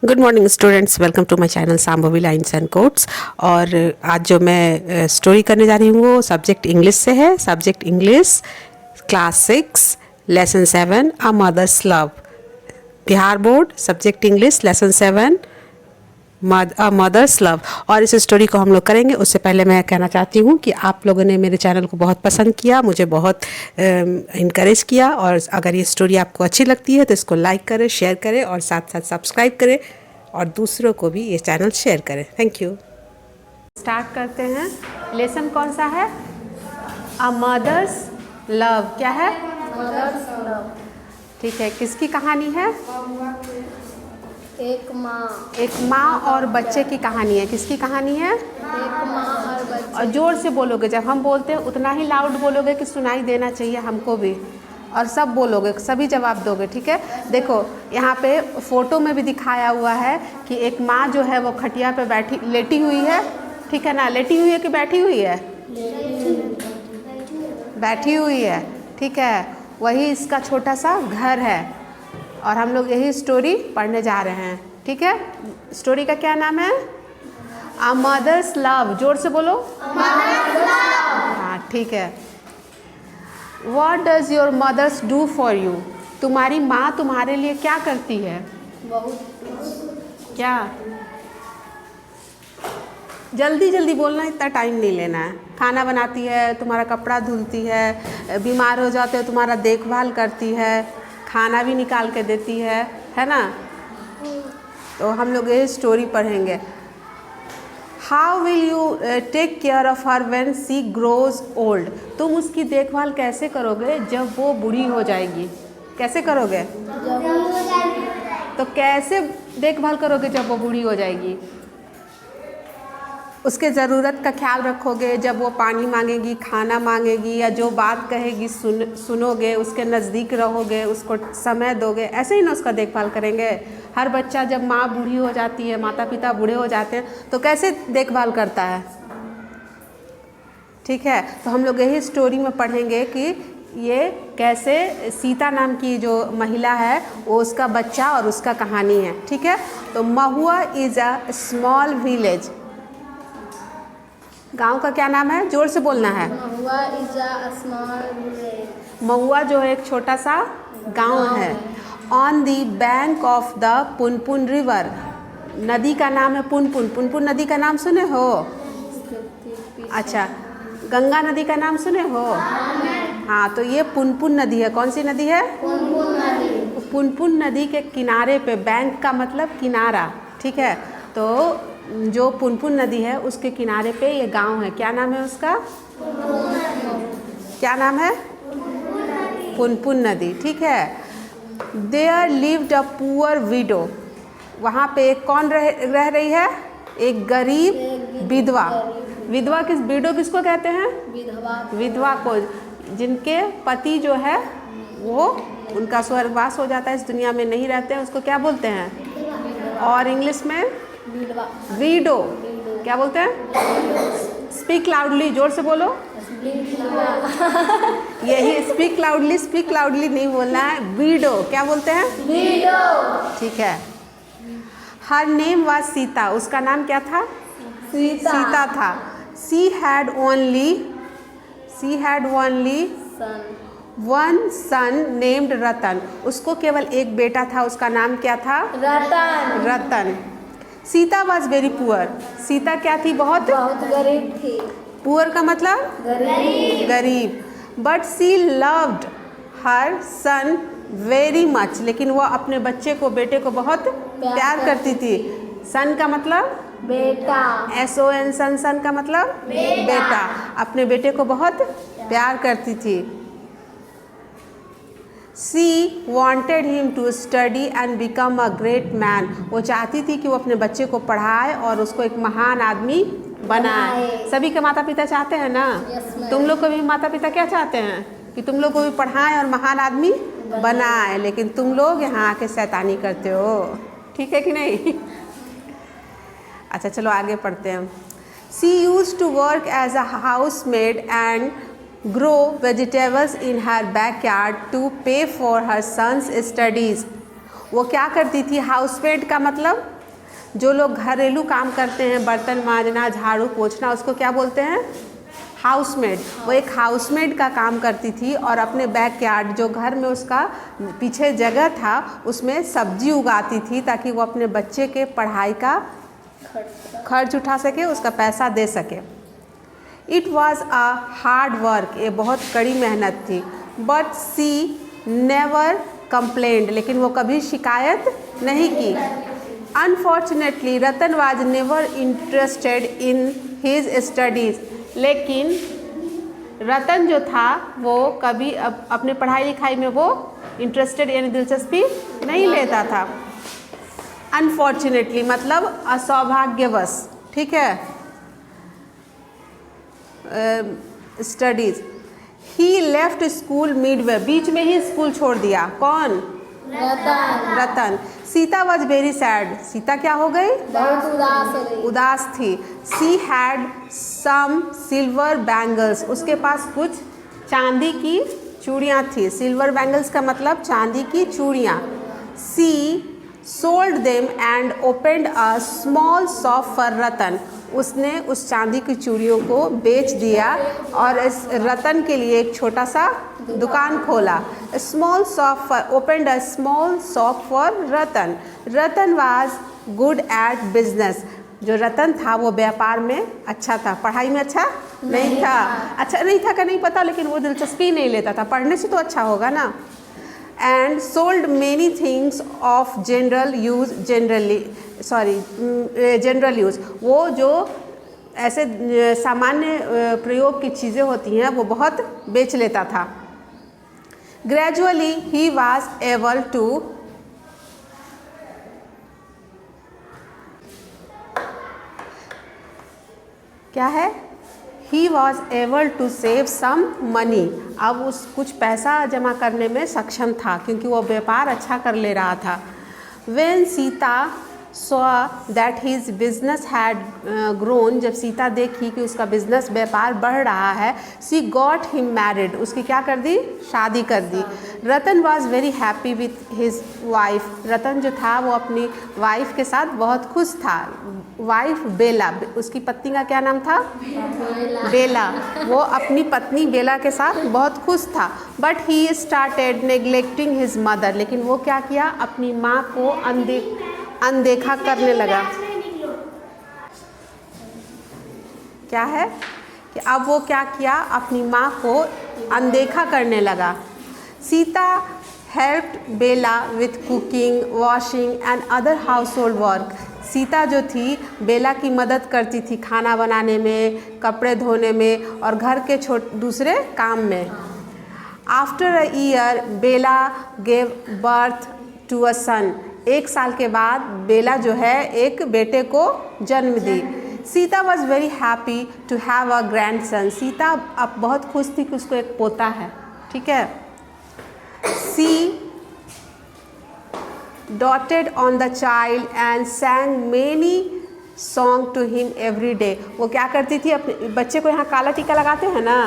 Good morning students, welcome to my channel Sambhavi lines and quotes. और आज जो मैं स्टोरी करने जा रही हूँ वो सब्जेक्ट इंग्लिश से है। Subject English, class 6, lesson 7, a mother's love. Bihar board, subject English, lesson 7, a mother's love. और इस स्टोरी को हम लोग करेंगे। उससे पहले मैं कहना चाहती हूँ कि आप लोगों ने मेरे चैनल को बहुत पसंद किया, मुझे बहुत इनकरेज किया। और अगर ये स्टोरी आपको अच्छी लगती है तो इसको लाइक करें, शेयर करें और साथ साथ सब्सक्राइब करें और दूसरों को भी ये चैनल शेयर करें। Thank you. स्टार्ट करते हैं। लेसन कौन सा है? A mother's love. क्या है? Mother's love. ठीक है। किसकी कहानी है? एक माँ और बच्चे की कहानी है। किसकी कहानी है? एक माँ और बच्चे। और जोर से बोलोगे, जब हम बोलते हैं उतना ही लाउड बोलोगे कि सुनाई देना चाहिए हमको भी। और सब बोलोगे, सभी जवाब दोगे, ठीक है। देखो यहाँ पे फ़ोटो में भी दिखाया हुआ है कि एक माँ जो है वो खटिया पे लेटी हुई है, ठीक है ना। लेटी हुई है कि बैठी हुई है? बैठी हुई है, ठीक है। वही इसका छोटा सा घर है और हम लोग यही स्टोरी पढ़ने जा रहे हैं, ठीक है। स्टोरी का क्या नाम है? A mother's love. जोर से बोलो। हाँ, ठीक है। What does your mothers do for you? तुम्हारी माँ तुम्हारे लिए क्या करती है? बहुत। क्या? जल्दी जल्दी बोलना, इतना टाइम नहीं लेना है। खाना बनाती है, तुम्हारा कपड़ा धुलती है, बीमार हो जाते हो तुम्हारा देखभाल करती है, खाना भी निकाल के देती है ना। तो हम लोग ये स्टोरी पढ़ेंगे। How will you take care of her when she grows old? तुम उसकी देखभाल कैसे करोगे जब वो बूढ़ी हो जाएगी? कैसे करोगे? तो कैसे देखभाल करोगे जब वो बूढ़ी हो जाएगी? उसके ज़रूरत का ख्याल रखोगे। जब वो पानी मांगेगी, खाना मांगेगी या जो बात कहेगी सुनोगे, उसके नज़दीक रहोगे, उसको समय दोगे, ऐसे ही ना उसका देखभाल करेंगे। हर बच्चा जब माँ बूढ़ी हो जाती है, माता पिता बूढ़े हो जाते हैं तो कैसे देखभाल करता है, ठीक है। तो हम लोग यही स्टोरी में पढ़ेंगे कि ये कैसे सीता नाम की जो महिला है वो उसका बच्चा और उसका कहानी है, ठीक है। तो महुआ इज़ अ स्मॉल विलेज। गांव का क्या नाम है? जोर से बोलना है। महुआ इज अ स्मॉल विलेज। महुआ जो है एक छोटा सा गांव है। On the bank of the Punpun river. नदी का नाम है पुनपुन। पुनपुन नदी का नाम सुने हो? अच्छा, गंगा नदी का नाम सुने हो? हाँ, तो ये पुनपुन नदी है। कौन सी नदी है? पुनपुन नदी। पुनपुन नदी के किनारे पे, बैंक का मतलब किनारा, ठीक है। तो जो पुनपुन नदी है उसके किनारे पे ये गांव है। क्या नाम है उसका? क्या नाम है? पुनपुन नदी, ठीक है। There lived a poor widow. वहाँ पे एक कौन रह रही है? एक गरीब विधवा। विधवा विडो किसको कहते हैं? विधवा को, जिनके पति जो है वो उनका स्वर्गवास हो जाता है, इस दुनिया में नहीं रहते हैं, उसको क्या बोलते हैं? और इंग्लिश में वीडो क्या बोलते हैं? Speak loudly. जोर से बोलो। यही स्पीक लाउडली नहीं बोलना है। वीडो क्या बोलते हैं? वीडो, ठीक है। Her name was Sita. उसका नाम क्या था? सीता था। She had only one son named Ratan. उसको केवल एक बेटा था, उसका नाम क्या था? Ratan. Sita was very poor. Sita क्या थी? बहुत गरीब थी। पुअर का मतलब? गरीब। But she loved her son very much. लेकिन वो अपने बच्चे को, बेटे को बहुत प्यार करती थी। सन का मतलब? बेटा। SON, सन का मतलब? बेटा। अपने बेटे को बहुत प्यार करती थी। She wanted him to study and become a great man. वो चाहती थी कि वो अपने बच्चे को पढ़ाए और उसको एक महान आदमी बनाए। सभी के माता पिता चाहते हैं ना? तुम लोग को भी माता पिता क्या चाहते हैं? कि तुम लोग को भी पढ़ाएं और महान आदमी बनाए। लेकिन तुम लोग यहाँ आके शैतानी करते हो, ठीक है कि नहीं? अच्छा, चलो आगे पढ़ते हैं। She used to work as a housemaid and grow vegetables in her backyard to pay for her son's studies. वो क्या करती थी? हाउसमेड का मतलब जो लोग घरेलू काम करते हैं, बर्तन मांजना, झाड़ू पोंछना, उसको क्या बोलते हैं? हाउसमेड। वो एक हाउसमेड का काम करती थी और अपने बैकयार्ड, जो घर में उसका पीछे जगह था, उसमें सब्जी उगाती थी ताकि वो अपने बच्चे के पढ़ाई का खर्च उठा सके, उसका पैसा दे सके। It was a hard work, ये बहुत कड़ी मेहनत थी। बट सी नेवर कंप्लेंड, लेकिन वो कभी शिकायत नहीं की। Unfortunately Ratan was never interested in his studies, लेकिन रतन जो था वो कभी अपने पढ़ाई लिखाई में वो इंटरेस्टेड यानी दिलचस्पी नहीं लेता था। अनफॉर्चुनेटली मतलब असौभाग्यवश, ठीक है, studies. He left school midway, बीच में ही स्कूल छोड़ दिया। कौन? Ratan. Sita was very sad, Sita क्या हो गई? बहुत उदास हो गई। उदास थी। She had some silver bangles, उसके पास कुछ चांदी की चूड़ियाँ थी। सिल्वर बैंगल्स का मतलब चांदी की चूड़ियाँ। She sold them and opened a small shop for Ratan, उसने उस चांदी की चूड़ियों को बेच दिया और इस रतन के लिए एक छोटा सा दुकान खोला। Small shop, opened a small shop for Ratan. Ratan was good at business, जो रतन था वो व्यापार में अच्छा था, पढ़ाई में अच्छा नहीं था। अच्छा नहीं था का नहीं पता, लेकिन वो दिलचस्पी नहीं लेता था, पढ़ने से तो अच्छा होगा ना। And sold many things of general use, general use, वो जो ऐसे सामान्य प्रयोग की चीज़ें होती हैं वो बहुत बेच लेता था। Gradually he was able to क्या है? He was able to save some money, अब उस कुछ पैसा जमा करने में सक्षम था क्योंकि वो व्यापार अच्छा कर ले रहा था। When Sita saw that his business had grown, जब सीता देखी कि उसका बिजनेस व्यापार बढ़ रहा है, she got him married, उसकी क्या कर दी? शादी कर दी। रतन was very happy with his wife, रतन जो था वो अपनी वाइफ के साथ बहुत खुश था। वाइफ बेला, उसकी पत्नी का क्या नाम था? बेला। वो अपनी पत्नी बेला के साथ बहुत खुश था। But he started neglecting his mother, लेकिन वो क्या किया? अपनी माँ को अनदेखा करने लगा। क्या है कि अब वो क्या किया? अपनी माँ को अनदेखा करने लगा। Sita helped Bela with cooking, washing and other household work, Sita जो थी बेला की मदद करती थी खाना बनाने में, कपड़े धोने में और घर के दूसरे काम में। After a year Bela gave birth to a son, एक साल के बाद बेला जो है एक बेटे को जन्म दी। Sita was very happy to have a grandson, Sita अब बहुत खुश थी कि उसको एक पोता है, ठीक है। सी doted on the child and sang many song to him every day, वो क्या करती थी? अपने बच्चे को यहाँ काला टीका लगाते हैं ना,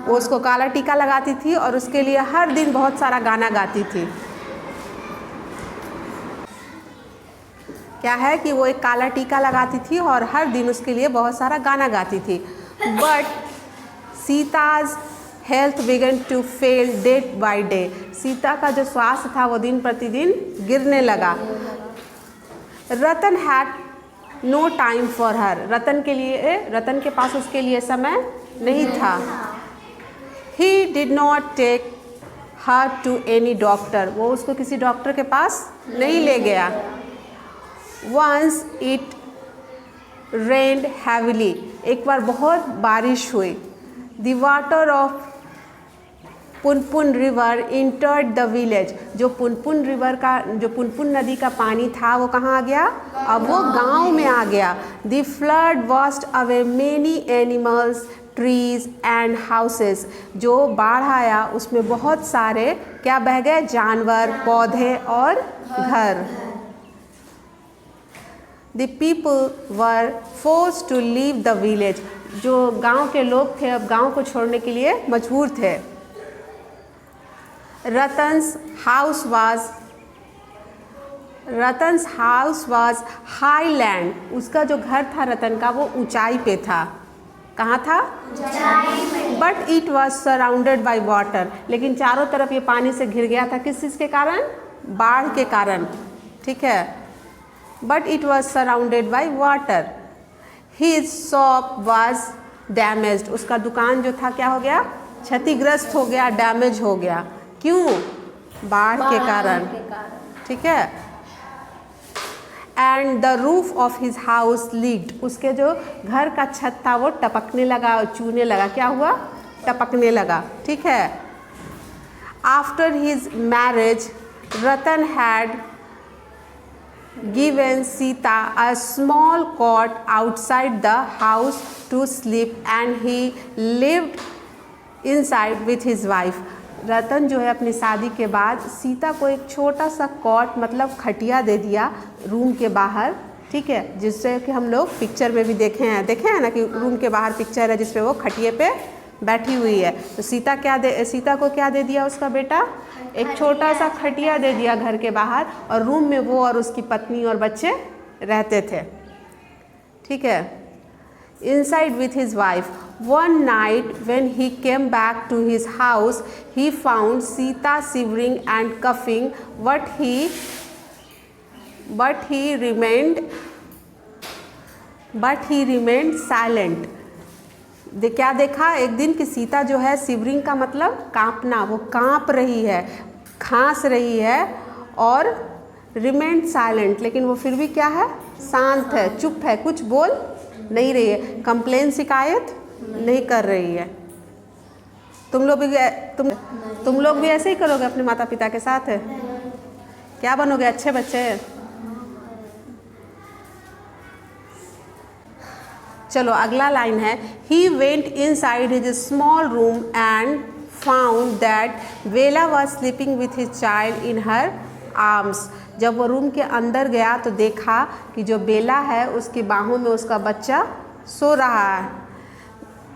वो उसको काला टीका लगाती थी और उसके लिए हर दिन बहुत सारा गाना गाती थी। क्या है कि वो एक काला टीका लगाती थी और हर दिन उसके लिए बहुत सारा गाना गाती थी। But Sita's health began to fail day by day, Sita का जो स्वास्थ्य था वो दिन प्रतिदिन गिरने लगा। Ratan had no time for her, Ratan के पास उसके लिए समय नहीं था। He did not take her to any doctor, वो उसको किसी डॉक्टर के पास नहीं ले गया। वंस इट रेन्ड हैविली, एक बार बहुत बारिश हुई। The water of Punpun river entered the village, जो पुनपुन नदी का पानी था वो कहाँ आ गया? अब वो गांव में आ गया। The flood washed away many animals, trees and houses, जो बाढ़ आया उसमें बहुत सारे क्या बह गए? जानवर, पौधे और घर। The people were forced to leave the village, जो गांव के लोग थे अब गांव को छोड़ने के लिए मजबूर थे। Ratan's house was Ratan's house was high land, उसका जो घर था रतन का वो ऊंचाई पे था। कहाँ था? But it was surrounded by water, लेकिन चारों तरफ ये पानी से घिर गया था। किस चीज़ के कारण? बाढ़ के कारण। ठीक है, but it was surrounded by water. His shop was damaged, उसका दुकान जो था क्या हो गया? क्षतिग्रस्त हो गया, डैमेज हो गया। क्यों? बाढ़ के कारण। ठीक है। And the roof of his house leaked, उसके जो घर का छत था वो टपकने लगा और चूने लगा। क्या हुआ? टपकने लगा। ठीक है। After his marriage Ratan had given Sita a small cot outside the house to sleep and he lived inside with his wife. Ratan जो है अपनी शादी के बाद सीता को एक छोटा सा कॉट मतलब खटिया दे दिया रूम के बाहर। ठीक है, जिससे कि हम लोग पिक्चर में भी देखे हैं ना कि रूम के बाहर पिक्चर है जिसपे वो खटिए पे बैठी हुई है। तो सीता को क्या दे दिया उसका बेटा? एक छोटा सा खटिया दे दिया घर के बाहर, और रूम में वो और उसकी पत्नी और बच्चे रहते थे। ठीक है। Inside with his wife. One night when he came back to his house, he found Sita shivering and coughing, but he remained silent. क्या देखा एक दिन कि सीता जो है, शिवरिंग का मतलब कांपना, वो कांप रही है, खांस रही है, और रिमेंड साइलेंट, लेकिन वो फिर भी क्या है? शांत है, चुप है, कुछ बोल नहीं रही है, कंप्लेन शिकायत नहीं कर रही है। तुम लोग भी ऐसे ही करोगे अपने माता पिता के साथ? है क्या बनोगे? अच्छे बच्चे? चलो अगला लाइन है, he went inside his small room and found that Bela was sleeping with his child in her arms. जब वो रूम के अंदर गया तो देखा कि जो बेला है उसकी बाहों में उसका बच्चा सो रहा है।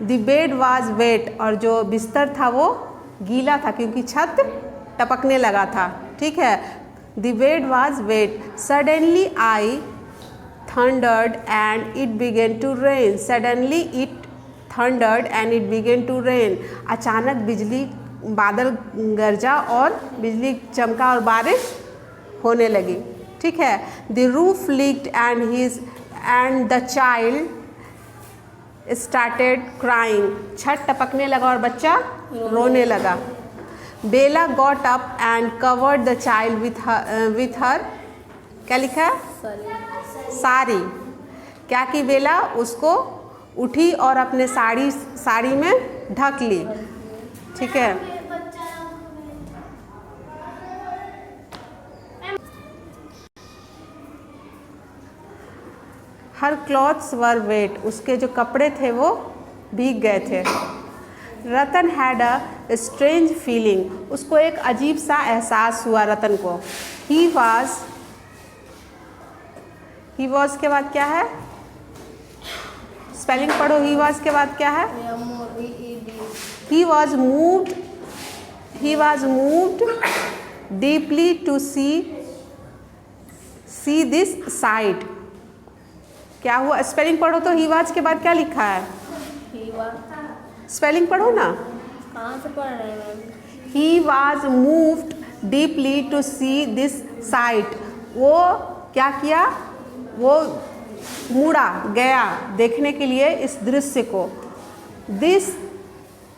द बेड वाज वेट, और जो बिस्तर था वो गीला था क्योंकि छत टपकने लगा था। ठीक है। The bed was wet. Suddenly I thundered and it began to rain. Suddenly it thundered and it began to rain. अचानक बिजली, बादल गरजा और बिजली चमका और बारिश होने लगी। ठीक है। The roof leaked and the child started crying. छत टपकने लगा और बच्चा रोने लगा। Bela got up and covered the child with her क्या लिखा है? साड़ी। क्या की बेला? उसको उठी और अपने साड़ी में ढक ली। ठीक है। हर क्लॉथ्स वर वेट, उसके जो कपड़े थे वो भीग गए थे। रतन हैड अ स्ट्रेंज फीलिंग, उसको एक अजीब सा एहसास हुआ रतन को। ही वॉज के बाद क्या है? स्पेलिंग पढ़ो। ही वॉज के बाद क्या है? He was moved deeply to see this sight. क्या हुआ? स्पेलिंग पढ़ो तो। ही वॉज के बाद क्या लिखा है? स्पेलिंग पढ़ो ना। कहाँ से पढ़ रहे हैं? He was moved deeply to see this sight. वो क्या किया? वो मुड़ा गया देखने के लिए इस दृश्य को। This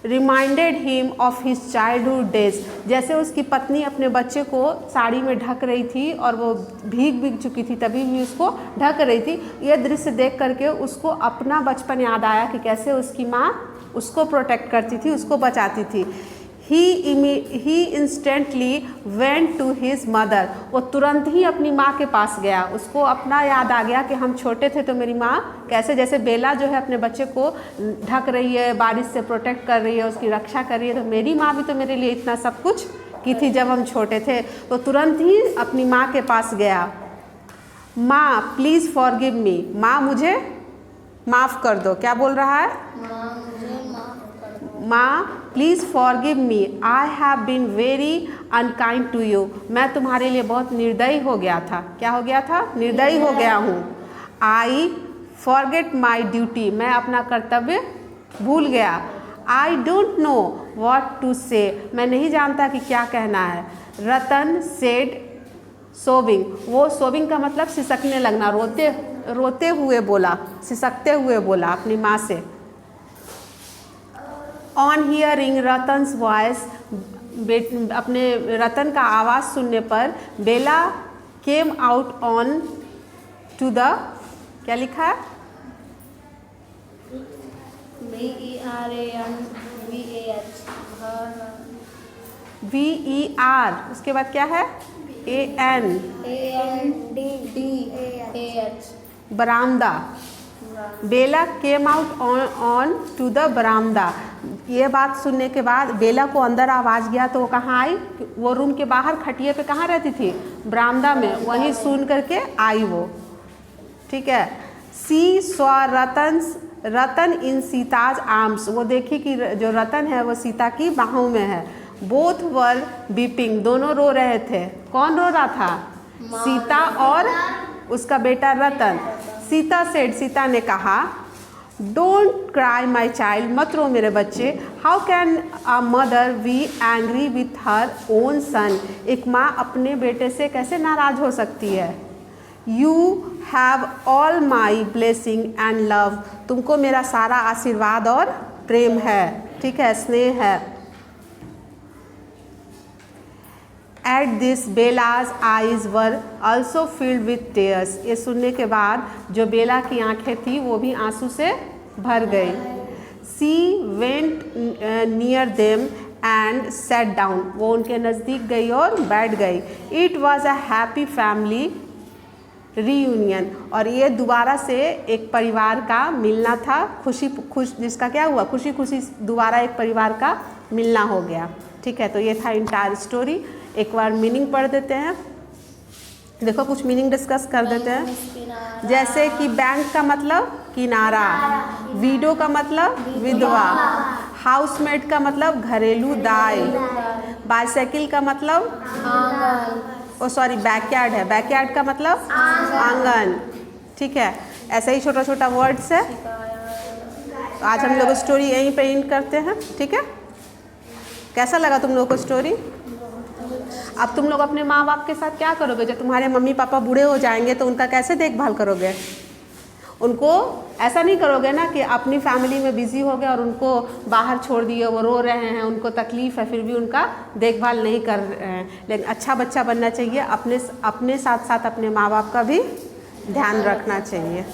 reminded him of his childhood days. जैसे उसकी पत्नी अपने बच्चे को साड़ी में ढक रही थी और वो भीग चुकी थी, तभी भी उसको ढक रही थी। यह दृश्य देख करके उसको अपना बचपन याद आया कि कैसे उसकी माँ उसको प्रोटेक्ट करती थी, उसको बचाती थी। He instantly went to his mother. वो तुरंत ही अपनी माँ के पास गया। उसको अपना याद आ गया कि हम छोटे थे तो मेरी माँ कैसे, जैसे बेला जो है अपने बच्चे को ढक रही है, बारिश से प्रोटेक्ट कर रही है, उसकी रक्षा कर रही है, तो मेरी माँ भी तो मेरे लिए इतना सब कुछ की थी जब हम छोटे थे। तो तुरंत ही अपनी माँ के पास गया। माँ प्लीज़ फॉरगिव मी, माँ मुझे माफ़ कर दो। क्या बोल रहा है? माँ please forgive me, I have been very unkind to you. मैं तुम्हारे लिए बहुत निर्दयी हो गया था। क्या हो गया था? निर्दयी हो गया हूँ। आई फॉरगेट माई ड्यूटी, मैं अपना कर्तव्य भूल गया। I don't know what to say, मैं नहीं जानता कि क्या कहना है। रतन सेड सोबिंग, वो सोबिंग का मतलब सिसकने लगना, रोते हुए बोला, सिसकते हुए बोला अपनी माँ से। ऑन हियरिंग रतन्स वॉइस, अपने रतन का आवाज़ सुनने पर Bela came out on to the, क्या लिखा है? VER, उसके बाद क्या है? ANDAH, बरामदा। Bela came out on to the बरामदा, ये बात सुनने के बाद बेला को अंदर आवाज़ गया तो वो कहाँ आई? वो रूम के बाहर खटिए पे कहाँ रहती थी? बरामदा में, वहीं सुन करके आई वो। ठीक है। सी सॉ रतन इन सीताज आर्म्स, वो देखी कि जो रतन है वो सीता की बाहों में है। बोथ वर बीपिंग, दोनों रो रहे थे। कौन रो रहा था? सीता और उसका बेटा रतन। सीता सेड, सीता ने कहा, डोंट क्राई माई चाइल्ड, मत रो मेरे बच्चे। How can a mother be angry with her own son, एक माँ अपने बेटे से कैसे नाराज हो सकती है। You have all my blessing and love, तुमको मेरा सारा आशीर्वाद और प्रेम है। ठीक है, स्नेह है। At this BelAZ eyes were also filled with tears, ये सुनने के बाद जो बेला की आंखें थी वो भी आंसू से भर गई। She went near them and set down, वो उनके नज़दीक गई और बैठ गई। It was a happy family reunion, और ये दोबारा से एक परिवार का मिलना था। जिसका क्या हुआ? खुशी खुशी दोबारा एक परिवार का मिलना हो गया। ठीक है, तो ये था इंटायर स्टोरी। एक बार मीनिंग पढ़ देते हैं। देखो कुछ मीनिंग डिस्कस कर देते हैं। जैसे कि बैंक का मतलब किनारा, विडो का मतलब विधवा, हाउसमेट का मतलब घरेलू दाई, बाइसाइकिल का मतलब बैकयार्ड है, बैकयार्ड का मतलब आंगन। ठीक है, ऐसे ही छोटा छोटा वर्ड्स है। आज हम लोग स्टोरी यहीं पे एंड करते हैं। ठीक है, कैसा लगा तुम लोगों को स्टोरी? अब तुम लोग अपने माँ बाप के साथ क्या करोगे? जब तुम्हारे मम्मी पापा बूढ़े हो जाएंगे तो उनका कैसे देखभाल करोगे? उनको ऐसा नहीं करोगे ना कि अपनी फैमिली में बिजी हो गए और उनको बाहर छोड़ दिए, वो रो रहे हैं, उनको तकलीफ़ है, फिर भी उनका देखभाल नहीं कर रहे हैं। लेकिन अच्छा बच्चा बनना चाहिए, अपने साथ साथ अपने माँ बाप का भी ध्यान रखना चाहिए।